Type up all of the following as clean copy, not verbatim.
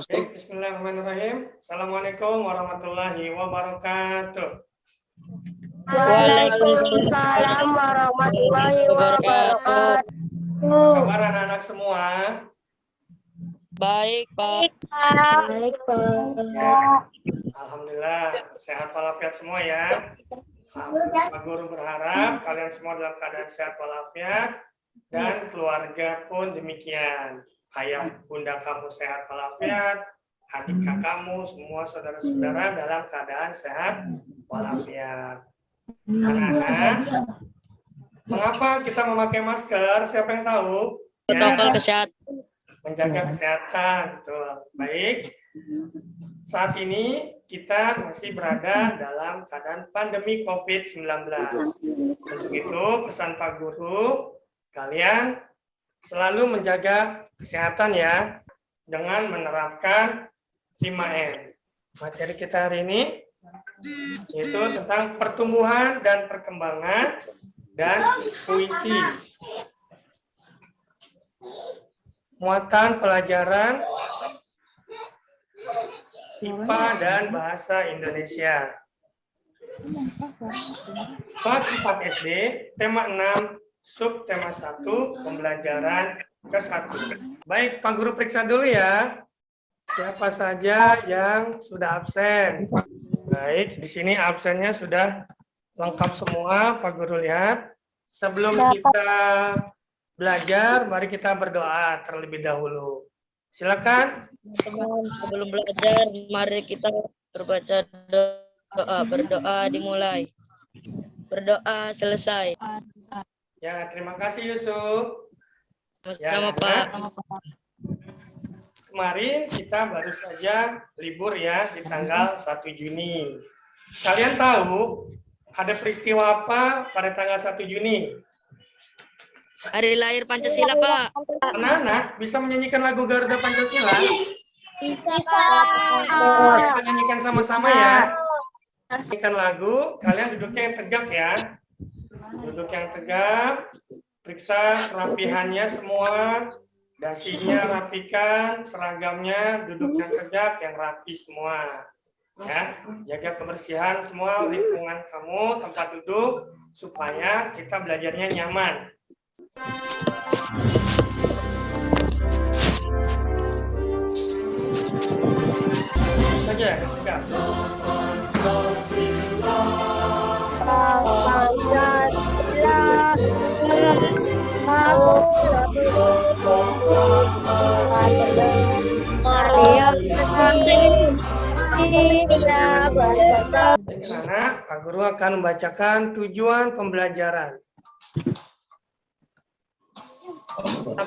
Bismillahirrahmanirrahim. Assalamualaikum warahmatullahi wabarakatuh. Waalaikumsalam warahmatullahi wabarakatuh. Kabar anak-anak semua? Baik, Pak. Baik, Pak. Alhamdulillah, sehat walafiat semua ya. Pak Guru berharap kalian semua dalam keadaan sehat walafiat dan keluarga pun demikian. Ayah bunda kamu sehat walafiat, adik kakakmu, semua saudara-saudara dalam keadaan sehat walafiat. Anak-anak, mengapa kita memakai masker? Siapa yang tahu? Protokol kesehatan. Menjaga kesehatan. Betul. Baik. Saat ini kita masih berada dalam keadaan pandemi COVID-19. Untuk itu, pesan Pak Guru, kalian selalu menjaga kesehatan ya, dengan menerapkan 5M. Materi kita hari ini yaitu tentang pertumbuhan dan perkembangan dan puisi. Muatan pelajaran IPA dan Bahasa Indonesia. Kelas 4 SD, tema 6, subtema 1, pembelajaran ke-1. Baik, Pak Guru periksa dulu ya. Siapa saja yang sudah absen? Baik, di sini absennya sudah lengkap semua, Pak Guru lihat. Sebelum kita belajar, mari kita berdoa terlebih dahulu. Silakan. Sebelum belajar, mari kita berbaca doa. Berdoa dimulai. Berdoa selesai. Ya, terima kasih Yusuf. Sama Ya, Pak. kemarin kita baru saja libur ya di tanggal 1 Juni. Kalian tahu ada peristiwa apa pada tanggal 1 Juni? Hari lahir Pancasila, Pak. Anak-anak bisa menyanyikan lagu Garuda Pancasila? Bisa. Kita nyanyikan sama-sama ya. Nyanyikan lagu, kalian duduknya yang tegak ya. Duduk yang tegak, periksa kerapihannya semua, dasinya rapikan, seragamnya duduk yang tegak, yang rapi semua. Ya, jaga kebersihan semua lingkungan kamu, tempat duduk, supaya kita belajarnya nyaman. Saja, tegak. Anak, Pak Guru akan membacakan tujuan pembelajaran. 1.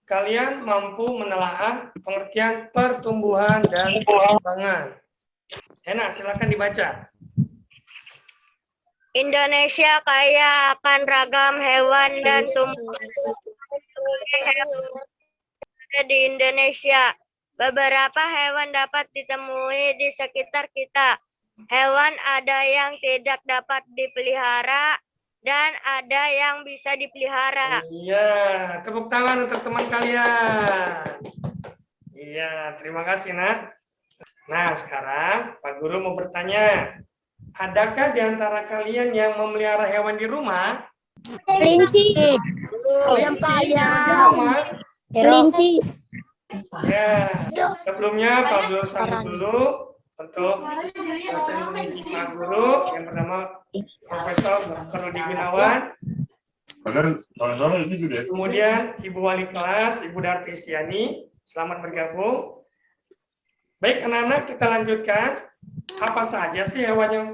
Kalian mampu menelaah pengertian pertumbuhan dan perkembangan. Enak, silakan dibaca. Indonesia kaya akan ragam hewan dan tumbuhan. Di Indonesia, beberapa hewan dapat ditemui di sekitar kita. Hewan ada yang tidak dapat dipelihara dan ada yang bisa dipelihara. Iya, tepuk tangan untuk teman kalian. Iya, terima kasih, Nak. Nah, sekarang Pak Guru mau bertanya. Adakah di antara kalian yang memelihara hewan di rumah? Kelinci. Kelinci. Ya, sebelumnya Pak Guru sambut dulu untuk dosen Pak Guru yang bernama Profesor Dr. Rudi Gunawan. Kemudian Ibu Wali Kelas, Ibu Darti Istiani. Selamat bergabung. Baik anak-anak, kita lanjutkan. Apa saja sih hewan yang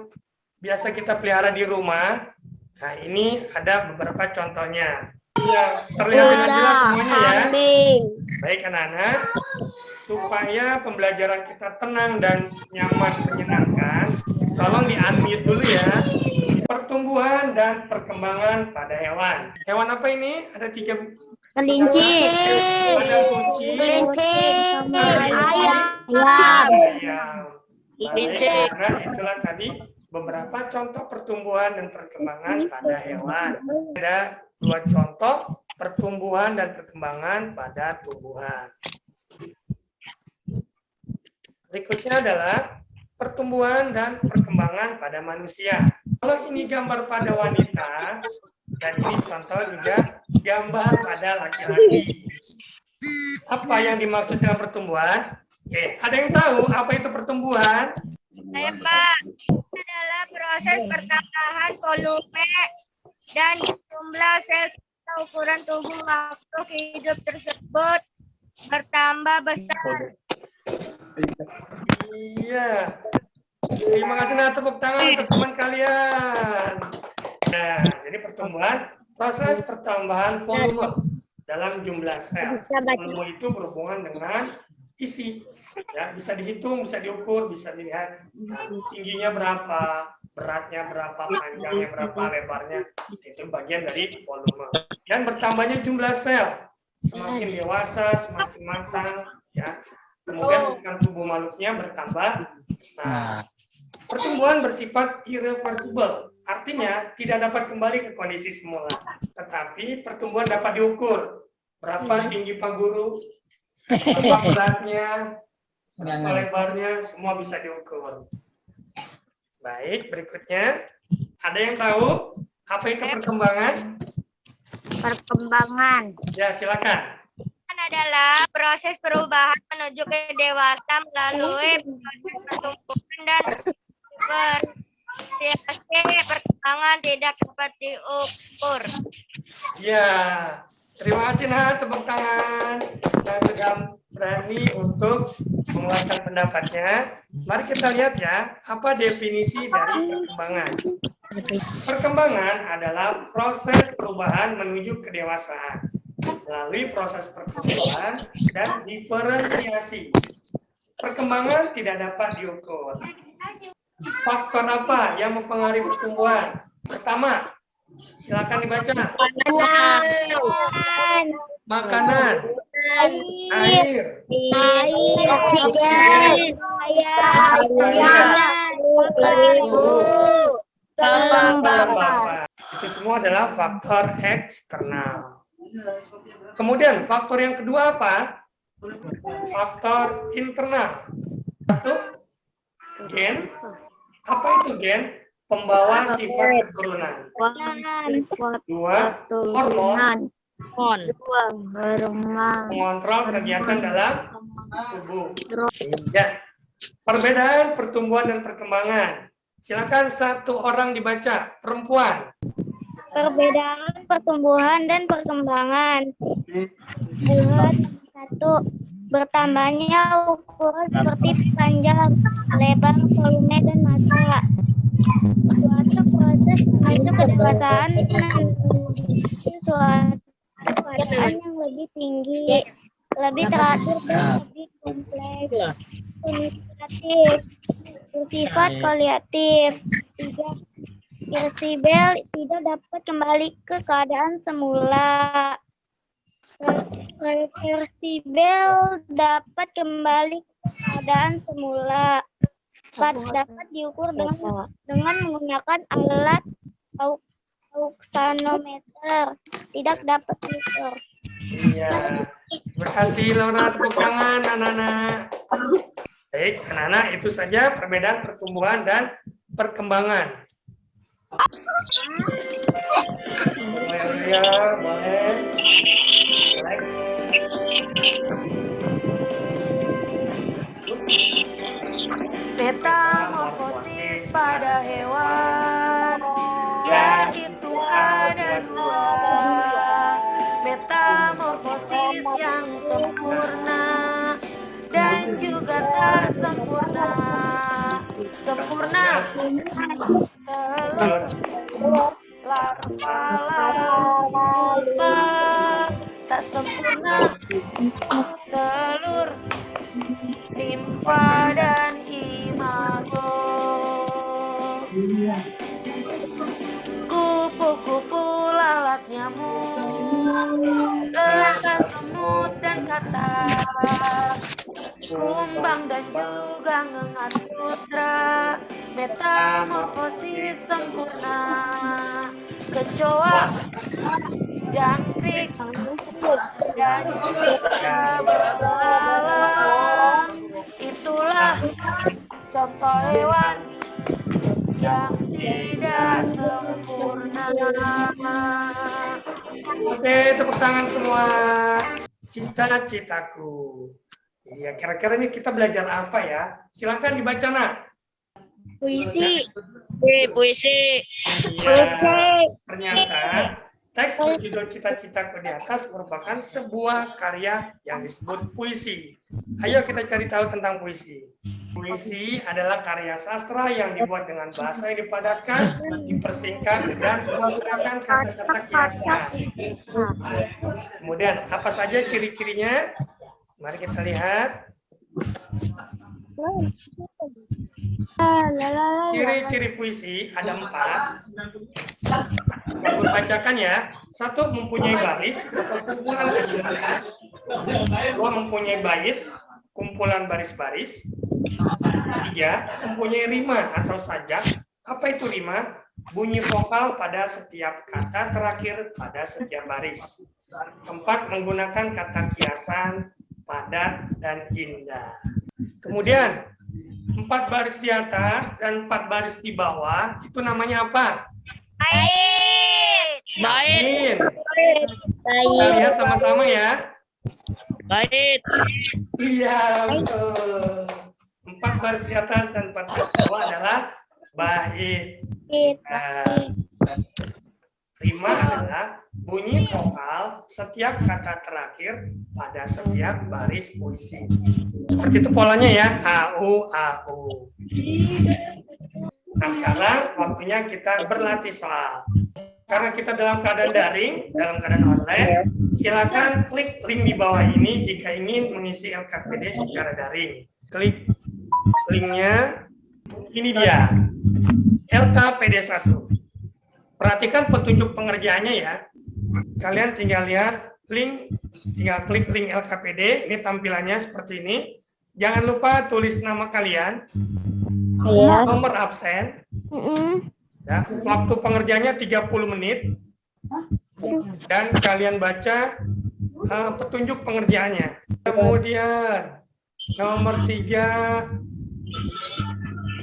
biasa kita pelihara di rumah? Nah, ini ada beberapa contohnya. Ya, terlihat dengan jelas semuanya ya. Baik anak-anak, supaya pembelajaran kita tenang dan nyaman menyenangkan, tolong di-unmute dulu ya. Pertumbuhan dan perkembangan pada hewan. Hewan apa ini? Ada 3. Kelinci. Ada kucing. Ayam. Baik, karena itulah tadi beberapa contoh pertumbuhan dan perkembangan pada hewan. Ada 2 contoh pertumbuhan dan perkembangan pada tumbuhan. Berikutnya adalah pertumbuhan dan perkembangan pada manusia. Kalau ini gambar pada wanita, dan ini contoh juga gambar pada laki-laki. Apa yang dimaksud dengan pertumbuhan? Oke, ada yang tahu apa itu pertumbuhan? Saya Pak, ini adalah proses pertambahan volume dan jumlah sel serta ukuran tubuh makhluk hidup tersebut bertambah besar. Iya. Terima kasih, nah tepuk tangan untuk teman kalian. Nah, jadi pertumbuhan, proses pertambahan volume dalam jumlah sel. Volume itu berhubungan dengan isi. Ya, bisa dihitung, bisa diukur, bisa dilihat tingginya berapa, beratnya berapa, panjangnya berapa, lebarnya. Itu bagian dari volume. Dan bertambahnya jumlah sel. Semakin dewasa, semakin matang, ya. Kemudian ukuran tubuh makhluknya bertambah besar. Pertumbuhan bersifat irreversible, artinya tidak dapat kembali ke kondisi semula. Tetapi pertumbuhan dapat diukur. Berapa tinggi Pak Guru, berapa beratnya, berapa lebarnya, semua bisa diukur. Baik, berikutnya. Ada yang tahu apa itu perkembangan? Perkembangan Ya, silakan. adalah proses perubahan menuju ke dewasa melalui proses pertumbuhan dan perkembangan tidak dapat diukur. Ya, terima kasih Nah, tepuk tangan. Yang sudah berani untuk mengeluarkan pendapatnya. Mari kita lihat ya, apa definisi dari perkembangan. Perkembangan adalah proses perubahan menuju kedewasaan melalui proses pertumbuhan dan diferensiasi. Perkembangan tidak dapat diukur. Faktor apa yang mempengaruhi pertumbuhan? Pertama, silakan dibaca. Makanan, air, oksigen, kelembapan. Itu semua adalah faktor eksternal. Kemudian faktor yang kedua apa? Faktor internal. Satu, gen. Apa itu gen? Pembawa sifat keturunan. Dua, hormon. Mengontrol kegiatan dalam tubuh. Ya. Perbedaan pertumbuhan dan perkembangan. Silakan satu orang dibaca. Perempuan. Perbedaan pertumbuhan dan perkembangan. Buat satu, bertambahnya ukuran seperti panjang, lebar, volume, dan massa. Suatu proses menuju kedewasaan suatu keadaan yang lebih tinggi, lebih teratur, dan lebih kompleks. Kuantitatif, bersifat kualitatif. Tiga, irreversibel, tidak dapat kembali ke keadaan semula. Reversibel, dapat kembali ke keadaan semula. Dapat diukur dengan menggunakan alat auxanometer. Tidak dapat diukur. Iya. Terima kasih Laura, tepuk tangan anak-anak. Baik, anak-anak, itu saja perbedaan pertumbuhan dan perkembangan. Boleh, boleh. Next. Metamorfosis pada hewan, yaitu ada dua. Metamorfosis yang sempurna dan juga tak sempurna. Sempurna larva, tak sempurna telur, nimfa dan imago. Kupu-kupu lalat nyamuk, lelaka semut dan katak, kumbang dan juga ngengat sutra. Metamorfosis sempurna. Kecoa, jangkrik, dan juga berbelalang, itulah Itulah contoh hewan yang tidak sempurna. Oke, tepuk tangan semua. Cita-citaku. Iya, kira-kira ini kita belajar apa ya? Silakan dibaca, Nak. Puisi. Puisi. Iya, ternyata teks berjudul Cita-citaku di atas merupakan sebuah karya yang disebut puisi. Ayo kita cari tahu tentang puisi. Puisi adalah karya sastra yang dibuat dengan bahasa yang dipadatkan, dipersingkat, dan menggunakan kata-kata kiasan. Kemudian, apa saja ciri-cirinya? Mari kita lihat. Ciri-ciri puisi ada 4. Yang bacakan ya. 1, mempunyai baris atau kumpulan kata-kata. 2, mempunyai bait, kumpulan baris-baris. 3, mempunyai rima atau sajak. Apa itu rima? Bunyi vokal pada setiap kata terakhir pada setiap baris. 4, menggunakan kata kiasan, padat, dan indah. Kemudian 4 baris di atas dan 4 baris di bawah itu namanya apa? Bait. Bait. Kita lihat sama-sama ya. Bait. Iya, betul. 4 baris di atas dan 4 baris di bawah adalah bait. Rima adalah bunyi vokal setiap kata terakhir pada setiap baris puisi. Seperti itu polanya ya, AU, AU. Nah sekarang waktunya kita berlatih soal. Karena kita dalam keadaan daring, dalam keadaan online, silakan klik link di bawah ini jika ingin mengisi LKPD secara daring. Klik linknya, ini dia, LKPD 1. Perhatikan petunjuk pengerjaannya ya. Kalian tinggal lihat link, tinggal klik link LKPD. Ini tampilannya seperti ini. Jangan lupa tulis nama kalian, nomor absen, ya, waktu pengerjaannya 30 menit, dan kalian baca petunjuk pengerjaannya. Kemudian nomor 3,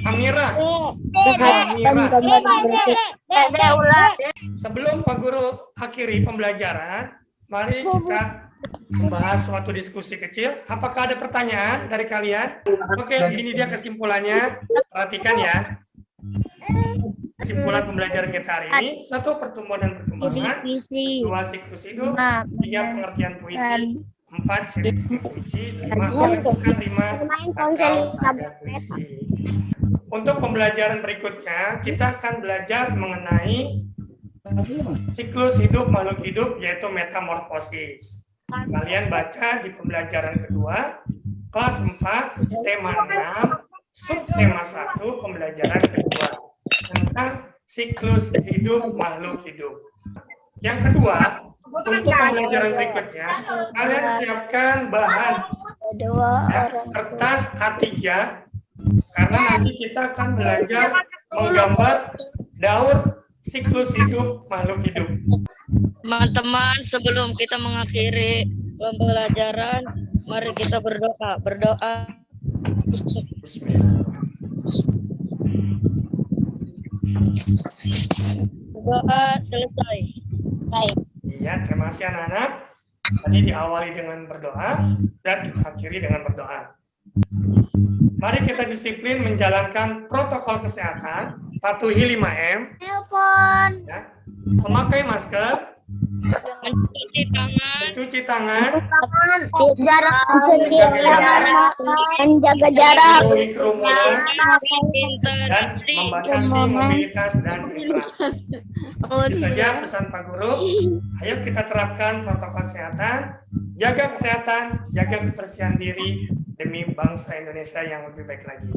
Amira. Sebelum Pak Guru akhiri pembelajaran, mari kita membahas suatu diskusi kecil. Apakah ada pertanyaan dari kalian? Oke, ini dia kesimpulannya. Perhatikan ya. Kesimpulan pembelajaran kita hari ini: 1, pertumbuhan dan perkembangan. 2, siklus hidup. 3, pengertian puisi. 4, ciri-ciri puisi. 5, melakukan rima atau sajak puisi. Untuk pembelajaran berikutnya, kita akan belajar mengenai siklus hidup makhluk hidup, yaitu metamorfosis. Kalian baca di pembelajaran kedua, kelas 4, tema 6, subtema 1, pembelajaran kedua, tentang siklus hidup makhluk hidup. Yang kedua, untuk pembelajaran berikutnya, kalian siapkan bahan ya, kertas A3, karena nanti kita akan belajar menggambar daur siklus hidup makhluk hidup. Teman-teman, sebelum kita mengakhiri pembelajaran, mari kita berdoa. Doa selesai. Baik. Iya, terima kasih anak-anak. Tadi diawali dengan berdoa dan diakhiri dengan berdoa. Mari kita disiplin menjalankan protokol kesehatan, patuhi 5M, ya, memakai masker, mencuci tangan, menjaga jarak, menjauhi kerumunan, dan membatasi mobilitas dan interaksi. Itu saja pesan Pak Guru. Ayo kita terapkan protokol kesehatan, jaga kesehatan, jaga kebersihan diri demi bangsa Indonesia yang lebih baik lagi.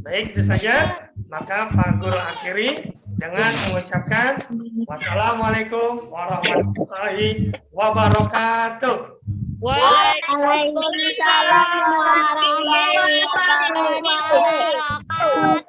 Baik, itu saja. Maka Pak Guru akhiri dengan mengucapkan wassalamualaikum warahmatullahi wabarakatuh. Waalaikumsalam warahmatullahi wabarakatuh.